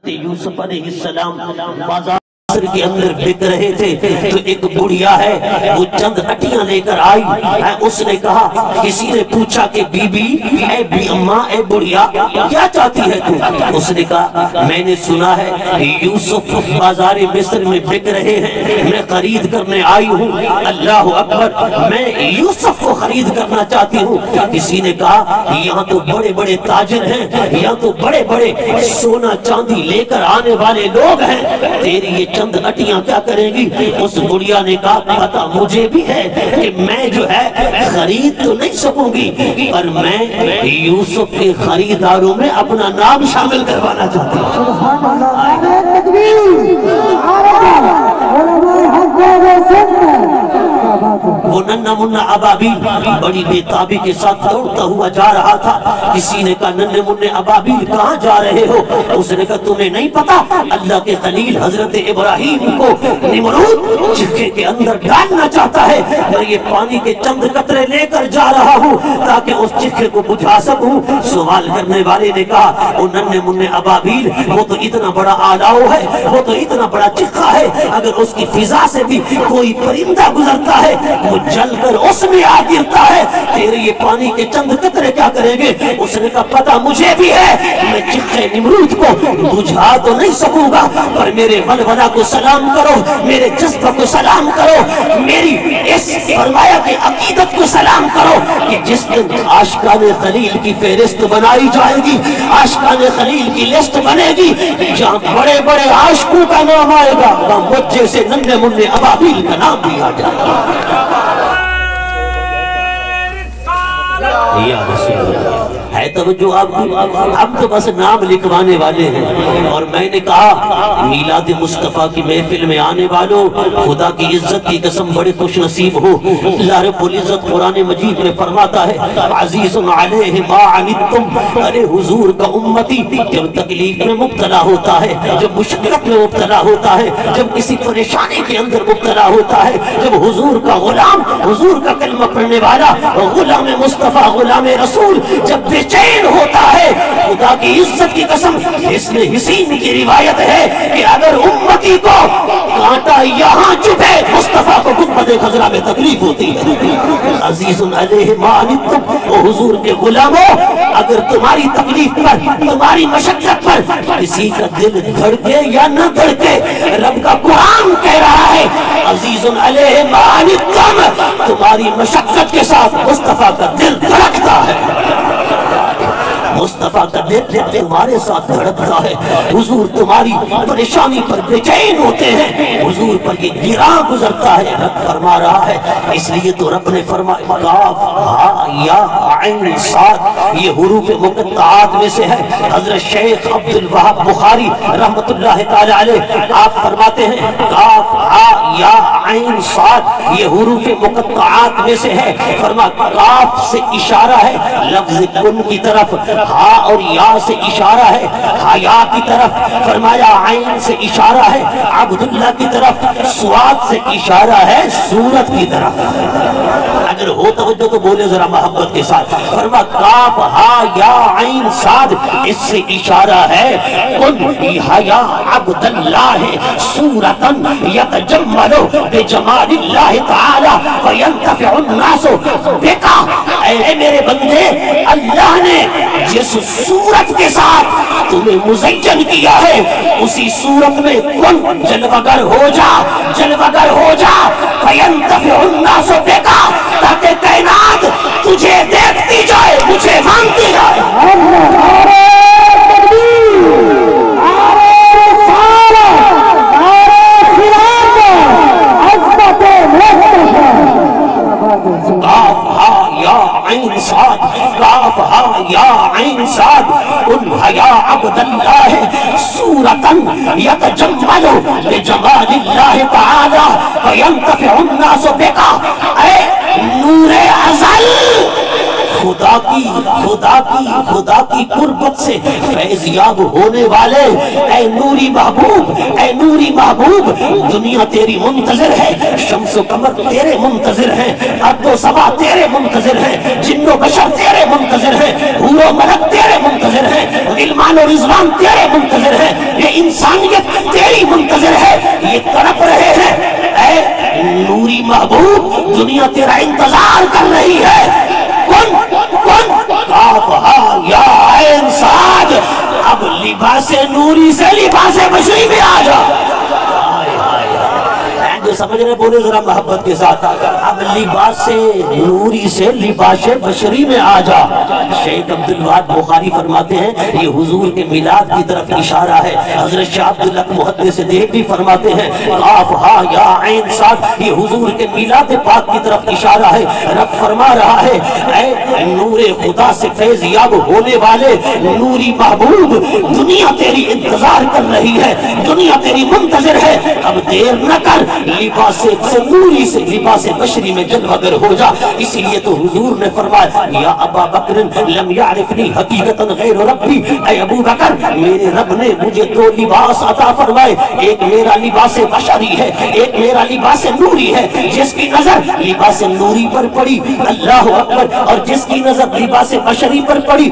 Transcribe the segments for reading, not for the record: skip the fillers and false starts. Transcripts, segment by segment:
یوسف علیہ السلام بازار کے اندر بک رہے تھے تو ایک بڑھیا ہے وہ چند اٹیاں لے کر آئی. اس نے کہا, کسی نے پوچھا کہ بی بی اے اماں اے بڑھیا کیا چاہتی ہے تو؟ اس نے کہا میں نے سنا ہے یوسف بازار مصر میں بک رہے ہیں, میں خرید کرنے آئی ہوں. اللہ اکبر, میں یوسف کو خرید کرنا چاہتی ہوں. کسی نے کہا یہاں تو بڑے بڑے تاجر ہیں, یہاں تو بڑے بڑے سونا چاندی لے کر آنے والے لوگ ہیں, تیری یہ چند اٹیاں کیا کریں گی؟ اس بڑھیا نے کہا پتا مجھے بھی ہے کہ میں جو ہے خرید تو نہیں سکوں گی, پر میں یوسف کے خریداروں میں اپنا نام شامل کروانا چاہتی وہ ننھا منہ ابابیل بڑی بے تابی کے ساتھ دوڑتا ہوا جا رہا تھا. کسی نے کہا ننھے منہ ابابیل کہاں جا رہے ہو؟ اس نے کہا تمہیں نہیں پتا اللہ کے خلیل حضرت ابراہیم کو نمرود چکے کے اندر ڈالنا چاہتا ہے, میں یہ پانی کے چند قطرے لے کر جا رہا ہوں تاکہ اس چکے کو بجھا سکوں. سوال کرنے والے نے کہا وہ ننھے منہ ابابیل وہ تو اتنا بڑا آلاؤ ہے, وہ تو اتنا بڑا چکا ہے, اگر اس کی فضا سے بھی کوئی پرندہ گزرتا ہے وہ جل کر اس میں آ گرتا ہے, تیرے یہ پانی کے چند قطرے کیا کریں گے؟ اس نے کہا پتا مجھے بھی ہے, میں چکے نمرود کو بجھا تو نہیں سکوں گا, پر میرے ولولہ کو سلام کرو, میرے جذبہ کو سلام کرو, میری اس فرمایا کہ عقیدت کو سلام کرو کہ جس دن عاشقان خلیل کی فہرست بنائی جائے گی, عاشقان خلیل کی لسٹ بنے گی, جہاں بڑے بڑے عاشقوں کا نام آئے گا وہاں مجھ جیسے ننھے منہ ابابیل کا نام بھی آ جائے گا. یا رسول اللہ ہے توجہ آپ کی, ہم تو بس نام لکھوانے والے ہیں. اور میں نے کہا میلاد مصطفیٰ کی محفل میں آنے والوں, خدا کی عزت کی قسم بڑے خوش نصیب ہو. اللہ رب العزت قرآن مجید میں فرماتا ہے عزیز علیہ ما عنتم, ارے حضور کا امتی جب تکلیف میں مبتلا ہوتا ہے, جب مشکلت میں مبتلا ہوتا ہے, جب کسی پریشانی کے اندر مبتلا ہوتا ہے, جب حضور کا غلام, حضور کا کلمہ پڑھنے والا غلام مصطفیٰ غلام رسول جب بے چین ہوتا ہے, خدا کی عزت کی قسم اس میں حسین کی روایت ہے کہ اگر امتی کو کانٹا یہاں چبھے مصطفیٰ کو گنبد خضرا میں تکلیف ہوتی ہے. عزیز علیہ ما عنتم, او حضور کے غلاموں اگر تمہاری تکلیف پر, تمہاری مشقت پر کسی کا دل دھڑکے یا نہ دھڑکے, رب کا قرآن کہہ رہا ہے عزیز علیہ ما عنتم, تمہاری مشقت کے ساتھ مصطفیٰ کا دل دھڑکتا ہے, مصطفیٰ کا دل تمہارے ساتھ دھڑکتا ہے. حضور تمہاری پریشانی پر بے چین ہوتے ہیں, حضور پر یہ گراں گزرتا ہے. رب فرما رہا ہے, اس لیے تو رب نے فرمایا قاف ہا یا عین صاد, یہ حروف مقطعات میں سے ہے. حضرت شیخ عبد الوہاب بخاری رحمت اللہ تعالی علیہ آپ فرماتے ہیں قاف ہا یا عین صاد یہ حروف مقطعات میں سے ہے. فرما قاف سے اشارہ ہے لفظ کن کی طرف, ہاں اور یا سے اشارہ ہے حیا کی طرف, فرمایا عین سے اشارہ ہے عبداللہ کی طرف, سواد سے اشارہ ہے سورت کی طرف. اگر ہو توجہ تو بولے ذرا محبت کے ساتھ. فرما کاف ہا یا عین صاد, اس سے اشارہ ہے کن حیا عبداللہ سورتن یتجملو بجمال اللہ تعالی فینتفع الناس بکا. اے میرے بندے, اللہ نے جس صورت کے ساتھ تمہیں مزین کیا ہے اسی صورت میں کن جلوگر ہو جا, جلوگر ہو جا, فینتفع الناس بکا, تاکہ کائنات تجھے دیکھتی جائے, مجھے مانتی جائے. قاف ہا یا عین صاد کن حیا عبداللہ سورتن یتجملو بجمال اللہ تعالی فینتفع الناس بکا. اے نور ازل, خدا کی قربت سے فیضیاب ہونے والے, اے نوری محبوب, اے نوری محبوب, دنیا تیری منتظر ہے, شمس و قمر تیرے منتظر ہیں, ارض و سما تیرے منتظر ہیں, جن و بشر تیرے منتظر ہیں, حور و ملک تیرے منتظر ہیں, غلمان و رضوان تیرے منتظر ہیں. یہ دنیا تیرا انتظار کر رہی ہے. کن کاف ہا یا عین صاد. اب لباس نوری سے لباس بشری میں آ جا. سمجھ رہے؟ بولے ذرا محبت کے ساتھ. اب لباس نوری سے لباس بشری میں آ جا. شیخ عبدالوہاب بخاری فرماتے ہیں یہ حضور کے میلاد کی طرف اشارہ ہے. حضرت شاہ عبداللہ محدث دہلوی فرماتے ہیں قاف ہا یا عین صاد یہ حضور کے میلاد پاک کی طرف اشارہ ہے. رب فرما رہا ہے اے نور خدا سے فیض یاب ہونے والے نوری محبوب، دنیا تیری انتظار کر رہی ہے، دنیا تیری منتظر ہے. اب دیر نہ کر، لباس نوری سے لباس بشری میں جلوگر ہو جا. اسی لیے تو حضور نے فرمایا یا ابا بکر لم یعرفنی حقیقتا غیر ربی. اے ابو بکر میرے رب نے مجھے دو لباس عطا فرمائے، ایک میرا لباس بشری ہے، ایک میرا لباس نوری ہے. جس کی نظر لباس نوری پر پڑی اللہ اکبر، اور جس کی نظر لباس بشری پر پڑی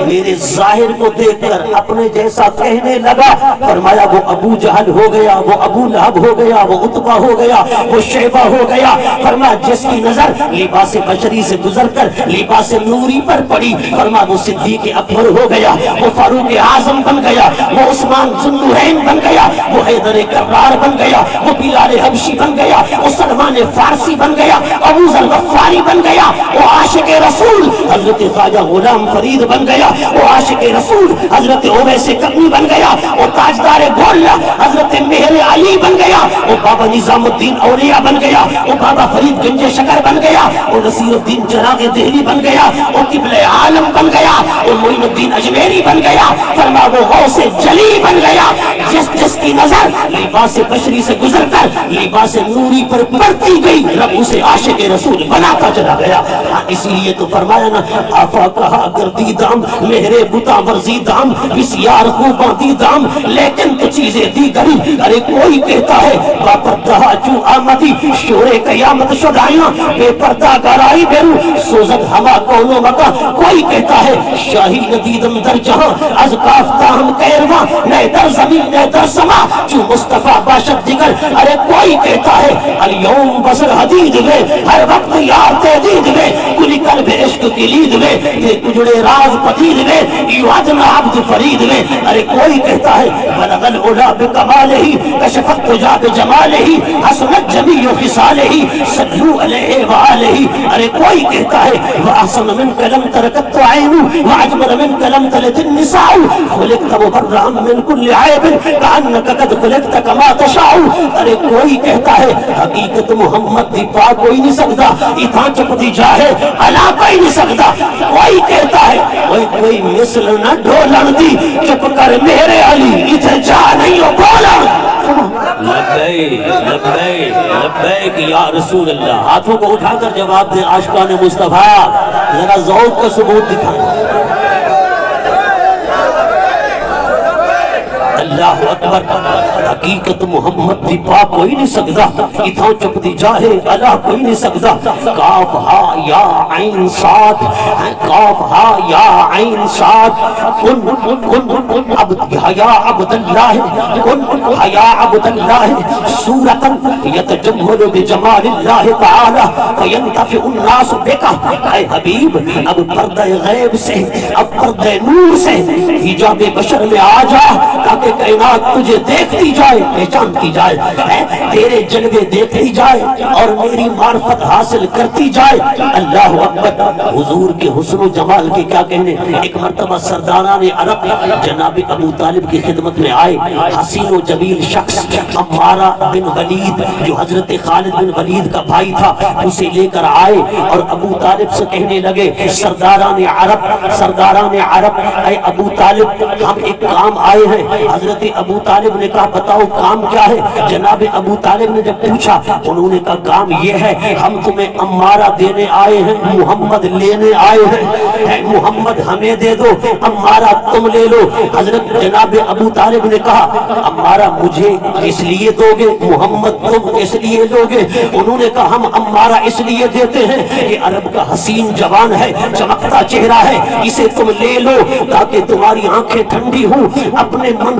میرے ظاہر کو دیکھ کر اپنے جیسا کہنے لگا. فرمایا وہ ابو جہل ہو گیا، وہ ابو لہب ہو گیا، وہ عتبہ ہو گیا، وہ شیبہ ہو گیا. فرمایا جس کی نظر لباس بشری سے گزر کر لباس نوری پر پڑی فرمایا وہ صدیق اکبر ہو گیا، وہ فاروق اعظم بن گیا، وہ عثمان ذو النورین بن گیا، وہ حیدر کرار بن گیا، وہ بلال حبشی بن گیا، وہ سلمان فارسی بن گیا، ابو ذر غفاری بن گیا، وہ عاشق رسول حضرت خواجہ غلام فرید بن گیا، وہ عاشق رسول حضرت اویس کرنی بن گیا، وہ تاجدار گولہ حضرت مہر علی بن گیا، وہ بابا نظام الدین اولیاء بن گیا، وہ بابا فرید گنج شکر بن گیا، وہ نصیر الدین چراغ دہلی بن گیا، وہ قبل عالم بن گیا، وہ معین الدین اجمیری بن گیا. فرما وہ غوث جلی بن گیا. جس کی نظر لباس بشری سے گزر کر لباس نوری پر پڑتی گئی رب اسے عاشق رسول بناتا چلا گیا. اسی لیے تو فرمایا نا آفا کہا گردی دام مہرے بتا ورزی دام بسیار خوباں دی دام لیکن تو چیزیں دی گری. ارے کوئی کہتا ہے باپردہ چو آمدی شور قیامت شدائیاں بے پردہ گرائی بیرو سوزد ہما کونو مکا. کوئی کہتا ہے شاہی ندیدم در جہاں از کافتا ہم کیرواں نئے در زمین نئے در سما چو مصطفیٰ باشد دیگر. ارے کوئی کہتا ہے الیوم بسر حدید میں ہر وقت یار تحدید میں کلی قلب عشق کی لید میں تے کجڑے راز پتید میں یوادنا عبد فرید میں. ارے کوئی کہتا ہے بلغ العلا بکمال ہی کشفت تجا بجمال ہی حسنت جمیع خصال ہی صلو علیہ وآلہ. ارے کوئی کہتا ہے وَأَحْسَنَ مِنْكَ لَمْ تَرَكَتْ عَيْنُ وَعَجْمَلَ مِنْكَ لَمْ تَلِدِ النِّسَاءُ خُلِقْتَ مُبَرَّأً مِنْ كُلِّ عَيْبٍ كَأَنَّكَ قَدْ خُلِقْتَ كَمَا تَشَاءُ. ارے کوئی کہتا ہے حقیقت محمد دی پا کوئی نہیں سکتا اتھا چپ دی جاہے علا کوئی نہیں سکتا. کوئی کہتا ہے کوئی مثل نہ ڈھولن دی چپ کر میرے علی اتھے جا نہیں ہو بولن. لبیک لبیک لبیک یا رسول اللہ. ہاتھوں کو اٹھا کر جواب دیں عاشقان مصطفیٰ، ذرا ذوق کا ثبوت دکھائیں. اللہ اکبر. حقیقت محمد دی پا کوئی نہیں سکتا اتھاں چپ دی جاہے اللہ کوئی نہیں سکتا. کاف ہا یا عین صاد کاف ہا یا عین صاد کن کن عبد یا عبد اللہ کن یا عبد اللہ صورتا یتجمل بجمال اللہ تعالی فینتفع الناس بکا. اے حبیب اب پردہ غیب سے اب پردہ نور سے حجاب بشر میں آ جا تاکہ کائنات تجھے دیکھتی جائے پہچانتی جائے تیرے جلوے دیکھتی جائے اور میری معرفت حاصل کرتی جائے. اللہ اکبر. حضور کے حسن و جمال کے کیا کہنے. ایک مرتبہ سرداران عرب جناب ابو طالب کی خدمت میں آئے. حسین و جمیل شخص عمارہ بن ولید جو حضرت خالد بن ولید کا بھائی تھا اسے لے کر آئے اور ابو طالب سے کہنے لگے سرداران عرب اے ابو طالب ہم ایک کام آئے ہیں. حضرت ابو طالب نے کہا بتاؤ کام کیا ہے. جناب ابو طالب نے جب پوچھا انہوں نے کہا کام یہ ہے ہم تمہیں امارہ دینے آئے ہیں محمد لینے آئے ہیں. محمد ہمیں دے دو امارہ تم لے لو. حضرت جناب ابو طالب نے کہا امارہ مجھے اس لیے دو گے محمد تم اس لیے دو گے. انہوں نے کہا ہم امارہ اس لیے دیتے ہیں کہ عرب کا حسین جوان ہے چمکتا چہرہ ہے اسے تم لے لو تاکہ تمہاری آنکھیں ٹھنڈی ہوں اپنے من